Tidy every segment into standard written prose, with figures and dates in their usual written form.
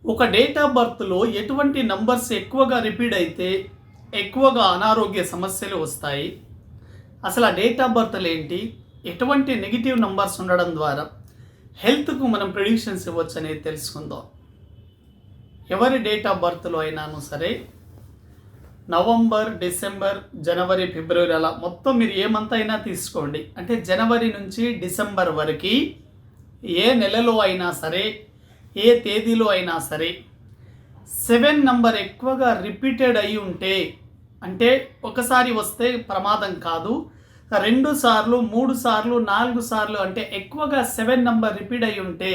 ఒక date of బర్త్‌లో ఎటువంటి numbers ఎక్కువగా రిపీట్ అయితే, ఎక్కువగా అనారోగ్య సమస్యలు వస్తాయి. అసలు ఆ డేట్ ఆఫ్ బర్త్‌లేంటి? ఎటువంటి నెగెటివ్ నంబర్స్ ఉండడం ద్వారా హెల్త్‌కు మనం ప్రిడిక్షన్స్ ఇవ్వచ్చనేది తెలుసుకుందాం. ఎవరి డేట్ ఆఫ్ బర్త్‌లో అయినాను సరే, నవంబర్, డిసెంబర్, జనవరి, ఫిబ్రవరి అలా మొత్తం మీరు ఏ మంత్ అయినా తీసుకోండి. అంటే జనవరి నుంచి డిసెంబర్ వరకి ఏ నెలలో అయినా సరే, ఏ తేదీలో అయినా సరే 7 నంబర్ ఎక్కువగా రిపీటెడ్ అయి ఉంటే, అంటే ఒకసారి వస్తే ప్రమాదం కాదు, 2 సార్లు, 3 సార్లు, 4 సార్లు అంటే ఎక్కువగా 7 నంబర్ రిపీట్ అయి ఉంటే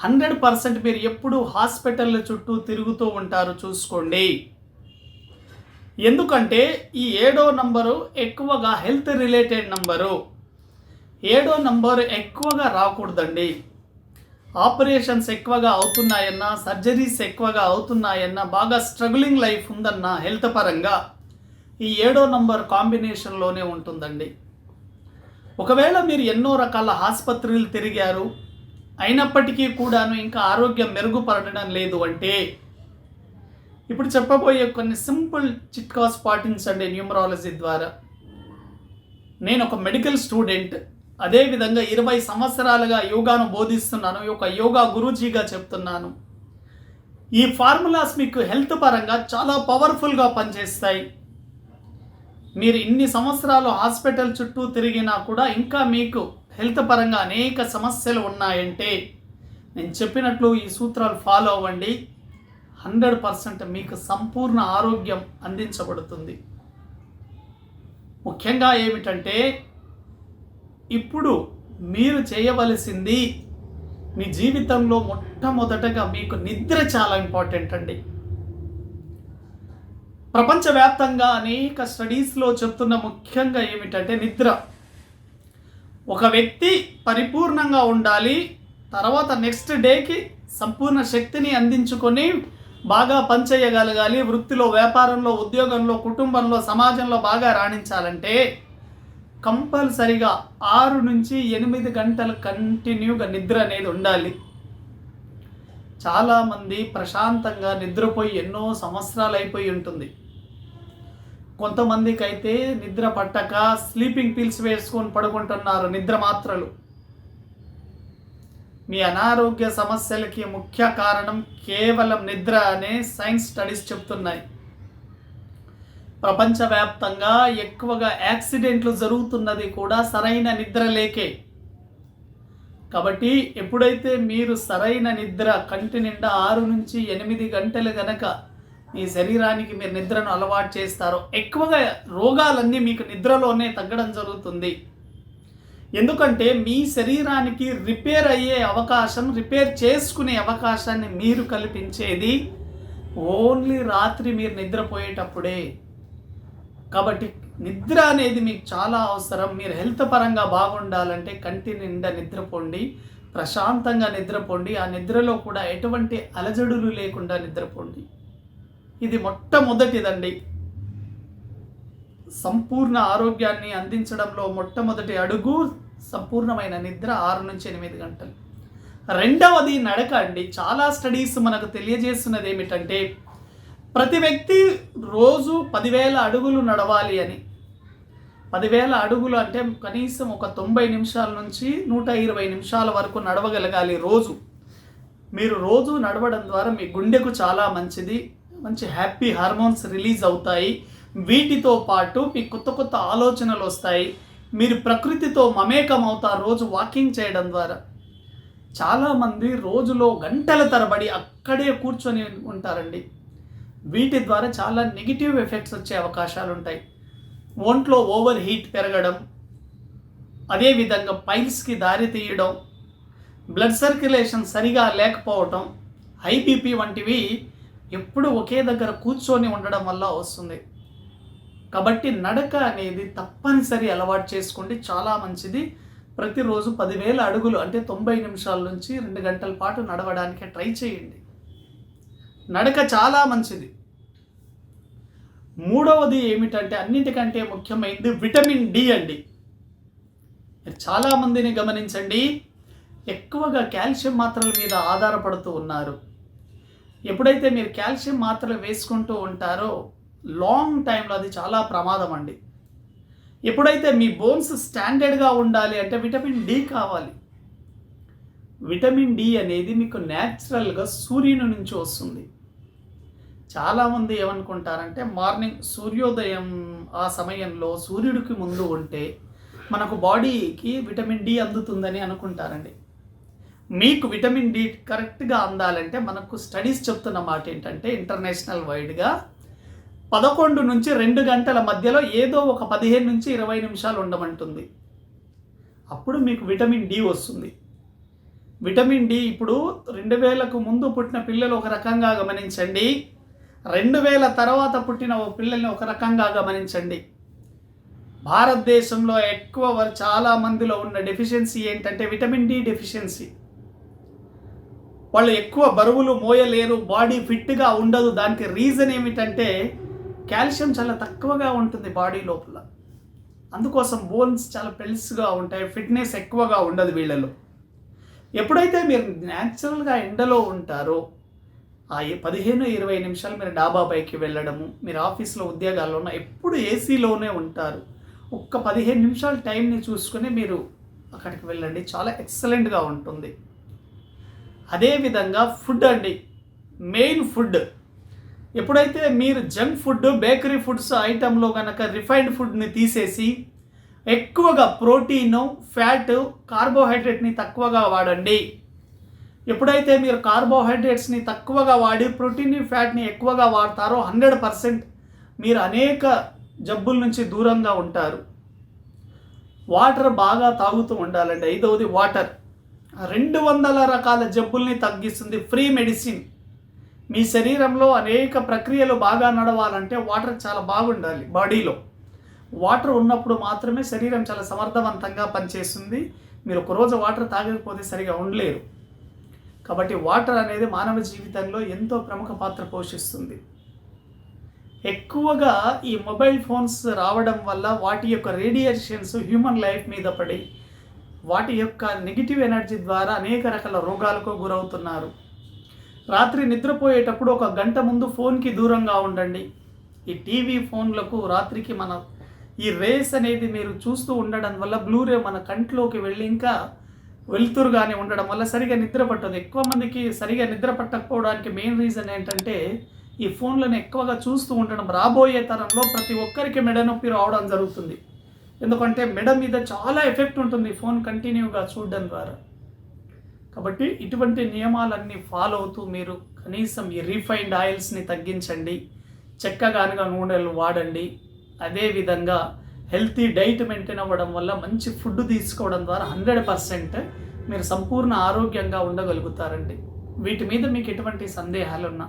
100% మీరు ఎప్పుడు హాస్పిటల్ చుట్టూ తిరుగుతూ ఉంటారు చూసుకోండి. ఎందుకంటే ఈ 7వ నంబరు ఎక్కువగా హెల్త్ రిలేటెడ్ నంబరు. 7వ నంబర్ ఎక్కువగా రాకూడదండి. ఆపరేషన్స్ ఎక్కువగా అవుతున్నాయన్నా, సర్జరీస్ ఎక్కువగా అవుతున్నాయన్నా, బాగా స్ట్రగులింగ్ లైఫ్ ఉందన్నా హెల్త్ పరంగా ఈ 7వ నంబర్ కాంబినేషన్లోనే ఉంటుందండి. ఒకవేళ మీరు ఎన్నో రకాల ఆసుపత్రులు తిరిగారు, అయినప్పటికీ కూడాను ఇంకా ఆరోగ్యం మెరుగుపడడం లేదు అంటే, ఇప్పుడు చెప్పబోయే కొన్ని సింపుల్ చిట్కాస్ పాటించండి న్యూమరాలజీ ద్వారా. నేను ఒక మెడికల్ స్టూడెంట్, అదేవిధంగా 20 సంవత్సరాలుగా యోగాను బోధిస్తున్నాను, ఒక యోగా గురూజీగా చెప్తున్నాను. ఈ ఫార్ములాస్ మీకు హెల్త్ పరంగా చాలా పవర్ఫుల్గా పనిచేస్తాయి. మీరు ఇన్ని సంవత్సరాలు హాస్పిటల్ చుట్టూ తిరిగినా కూడా ఇంకా మీకు హెల్త్ పరంగా అనేక సమస్యలు ఉన్నాయంటే, నేను చెప్పినట్లు ఈ సూత్రాలు ఫాలో అవ్వండి. 100% మీకు సంపూర్ణ ఆరోగ్యం అందించబడుతుంది. ముఖ్యంగా ఏమిటంటే, ఇప్పుడు మీరు చేయవలసింది మీ జీవితంలో మొట్టమొదటగా మీకు నిద్ర చాలా ఇంపార్టెంట్ అండి. ప్రపంచవ్యాప్తంగా అనేక స్టడీస్లో చెప్తున్న ముఖ్యంగా ఏమిటంటే నిద్ర. ఒక వ్యక్తి పరిపూర్ణంగా ఉండాలి, తర్వాత నెక్స్ట్ డేకి సంపూర్ణ శక్తిని అందించుకొని బాగా పనిచేయగలగాలి, వృత్తిలో, వ్యాపారంలో, ఉద్యోగంలో, కుటుంబంలో, సమాజంలో బాగా రాణించాలంటే కంపల్సరిగా 6 నుంచి 8 గంటలు కంటిన్యూగా నిద్ర అనేది ఉండాలి. చాలామంది ప్రశాంతంగా నిద్రపోయి ఎన్నో సంవత్సరాలు అయిపోయి ఉంటుంది. కొంతమందికి అయితే నిద్ర పట్టక స్లీపింగ్ పిల్స్ వేసుకొని పడుకుంటున్నారు, నిద్ర మాత్రలు. మీ అనారోగ్య సమస్యలకి ముఖ్య కారణం కేవలం నిద్ర అనే సైన్స్ స్టడీస్ చెప్తున్నాయి. ప్రపంచవ్యాప్తంగా ఎక్కువగా యాక్సిడెంట్లు జరుగుతున్నది కూడా సరైన నిద్ర లేకే. కాబట్టి ఎప్పుడైతే మీరు సరైన నిద్ర కంటి నిండా 6 నుంచి 8 గంటలు గనక మీ శరీరానికి మీరు నిద్రను అలవాటు చేస్తారో, ఎక్కువగా రోగాలన్నీ మీకు నిద్రలోనే తగ్గడం జరుగుతుంది. ఎందుకంటే మీ శరీరానికి రిపేర్ అయ్యే అవకాశం, రిపేర్ చేసుకునే అవకాశాన్ని మీరు కల్పించేది ఓన్లీ రాత్రి మీరు నిద్రపోయేటప్పుడే. కాబట్టి నిద్ర అనేది మీకు చాలా అవసరం. మీరు హెల్త్ పరంగా బాగుండాలంటే కంటి నిండా నిద్రపోండి, ప్రశాంతంగా నిద్రపోండి. ఆ నిద్రలో కూడా ఎటువంటి అలజడులు లేకుండా నిద్రపోండి. ఇది మొట్టమొదటిదండి. సంపూర్ణ ఆరోగ్యాన్ని అందించడంలో మొట్టమొదటి అడుగు సంపూర్ణమైన నిద్ర 6 నుంచి 8 గంటలు. రెండవది నడక అండి. చాలా స్టడీస్ మనకు తెలియజేస్తున్నది ఏమిటంటే, ప్రతి వ్యక్తి రోజు 10,000 అడుగులు నడవాలి అని. 10,000 అడుగులు అంటే కనీసం ఒక 90 నిమిషాల నుంచి 120 నిమిషాల వరకు నడవగలగాలి రోజు. మీరు రోజు నడవడం ద్వారా మీ గుండెకు చాలా మంచిది. మంచి హ్యాపీ హార్మోన్స్ రిలీజ్ అవుతాయి. వీటితో పాటు మీకు కొత్త కొత్త ఆలోచనలు వస్తాయి. మీరు ప్రకృతితో మమేకం అవుతారు రోజు వాకింగ్ చేయడం ద్వారా. చాలామంది రోజులో గంటల తరబడి అక్కడే కూర్చొని ఉంటారండి. వీటి ద్వారా చాలా నెగిటివ్ ఎఫెక్ట్స్ వచ్చే అవకాశాలు ఉంటాయి. ఒంట్లో ఓవర్ హీట్ పెరగడం, అదేవిధంగా పైల్స్కి దారి తీయడం, బ్లడ్ సర్క్యులేషన్ సరిగా లేకపోవటం, హై బీపీ వంటివి ఎప్పుడు ఒకే దగ్గర కూర్చొని ఉండడం వల్ల వస్తుంది. కాబట్టి నడక అనేది తప్పనిసరి అలవాటు చేసుకోండి, చాలా మంచిది. ప్రతిరోజు 10,000 అడుగులు అంటే 90 నిమిషాల నుంచి 2 గంటల పాటు నడవడానికి ట్రై చేయండి. నడక చాలా మంచిది. మూడవది ఏమిటంటే అన్నిటికంటే ముఖ్యమైనది విటమిన్ డి అండి. చాలామందిని గమనించండి, ఎక్కువగా కాల్షియం మాత్రల మీద ఆధారపడుతూ ఉన్నారు. ఎప్పుడైతే మీరు కాల్షియం మాత్రలు వేసుకుంటూ ఉంటారో లాంగ్ టైంలో అది చాలా ప్రమాదం అండి. ఎప్పుడైతే మీ బోన్స్ స్టాండర్డ్గా ఉండాలి అంటే విటమిన్ డి కావాలి. విటమిన్ డి అనేది మీకు న్యాచురల్గా సూర్యుని నుంచి వస్తుంది. చాలామంది ఏమనుకుంటారంటే మార్నింగ్ సూర్యోదయం ఆ సమయంలో సూర్యుడికి ముందు ఉంటే మనకు బాడీకి విటమిన్ డి అందుతుందని అనుకుంటారండి. మీకు విటమిన్ డి కరెక్ట్గా అందాలంటే మనకు స్టడీస్ చెప్తున్న మాట ఏంటంటే ఇంటర్నేషనల్ వైడ్గా 11 నుంచి 2 గంటల మధ్యలో ఏదో ఒక 15 నుంచి 20 నిమిషాలు ఉండమంటుంది. అప్పుడు మీకు విటమిన్ డి వస్తుంది. విటమిన్ డి ఇప్పుడు 2000కు ముందు పుట్టిన పిల్లలు ఒక రకంగా గమనించండి, 2000 తర్వాత పుట్టిన పిల్లల్ని ఒక రకంగా గమనించండి. భారతదేశంలో ఎక్కువ చాలా మందిలో ఉన్న డెఫిషియన్సీ ఏంటంటే విటమిన్ డి డెఫిషియన్సీ. వాళ్ళు ఎక్కువ బరువులు మోయలేరు, బాడీ ఫిట్గా ఉండదు. దానికి రీజన్ ఏమిటంటే కాల్షియం చాలా తక్కువగా ఉంటుంది బాడీ లోపల. అందుకోసం బోన్స్ చాలా పెల్స్గా ఉంటాయి, ఫిట్నెస్ ఎక్కువగా ఉండదు వీళ్ళలో. ఎప్పుడైతే మీరు న్యాచురల్గా ఎండలో ఉంటారో ఆ 15-20 నిమిషాలు మీరు డాబా పైకి వెళ్ళడము, మీరు ఆఫీస్లో ఉద్యోగాల్లో ఉన్న ఎప్పుడు ఏసీలోనే ఉంటారు, ఒక్క 15 నిమిషాల టైంని చూసుకొని మీరు అక్కడికి వెళ్ళండి, చాలా ఎక్సలెంట్గా ఉంటుంది. అదేవిధంగా ఫుడ్ అండి, మెయిన్ ఫుడ్. ఎప్పుడైతే మీరు జంక్ ఫుడ్, బేకరీ ఫుడ్స్ ఐటెంలో కనుక రిఫైన్డ్ ఫుడ్ని తీసేసి ఎక్కువగా ప్రోటీను, ఫ్యాట్, కార్బోహైడ్రేట్ని తక్కువగా వాడండి. ఎప్పుడైతే మీరు కార్బోహైడ్రేట్స్ని తక్కువగా వాడి ప్రోటీన్ని, ఫ్యాట్ని ఎక్కువగా వాడతారో 100% మీరు అనేక జబ్బుల నుంచి దూరంగా ఉంటారు. వాటర్ బాగా తాగుతూ ఉండాలండి. 5వది వాటర్. 200 రకాల జబ్బుల్ని తగ్గిస్తుంది, ఫ్రీ మెడిసిన్. మీ శరీరంలో అనేక ప్రక్రియలు బాగా నడవాలంటే వాటర్ చాలా బాగుండాలి. బాడీలో వాటర్ ఉన్నప్పుడు మాత్రమే శరీరం చాలా సమర్థవంతంగా పనిచేస్తుంది. మీరు ఒకరోజు వాటర్ తాగకపోతే సరిగా ఉండలేరు. కాబట్టి వాటర్ అనేది మానవ జీవితంలో ఎంతో ప్రముఖ పాత్ర పోషిస్తుంది. ఎక్కువగా ఈ మొబైల్ ఫోన్స్ రావడం వల్ల వాటి యొక్క రేడియేషన్స్ హ్యూమన్ లైఫ్ మీద పడి వాటి యొక్క నెగిటివ్ ఎనర్జీ ద్వారా అనేక రకాల రోగాలకు గురవుతున్నారు. రాత్రి నిద్రపోయేటప్పుడు 1 గంట ముందు ఫోన్కి దూరంగా ఉండండి. ఈ టీవీ ఫోన్లకు రాత్రికి మన ఈ రేస్ అనేది మీరు చూస్తూ ఉండడం వల్ల బ్లూరే మన కంట్లోకి వెళ్ళి ఇంకా వెలుతురుగానే ఉండడం వల్ల సరిగా నిద్ర పట్టదు. ఎక్కువ మందికి సరిగా నిద్ర పట్టకపోవడానికి మెయిన్ రీజన్ ఏంటంటే ఈ ఫోన్లను ఎక్కువగా చూస్తూ ఉండడం. రాబోయే తరంలో ప్రతి ఒక్కరికి మెడ నొప్పి రావడం జరుగుతుంది. ఎందుకంటే మెడ మీద చాలా ఎఫెక్ట్ ఉంటుంది ఫోన్ కంటిన్యూగా చూడడం ద్వారా. కాబట్టి ఇటువంటి నియమాలన్నీ ఫాలో అవుతూ మీరు కనీసం ఈ రీఫైన్డ్ ఆయిల్స్ని తగ్గించండి, చెక్కగానుగా నూనెలు వాడండి. అదేవిధంగా హెల్తీ డైట్ మెయింటైన్ అవ్వడం వల్ల మంచి ఫుడ్ తీసుకోవడం ద్వారా 100% మీరు సంపూర్ణ ఆరోగ్యంగా ఉండగలుగుతారండి. వీటి మీద మీకు ఎటువంటి సందేహాలు ఉన్నా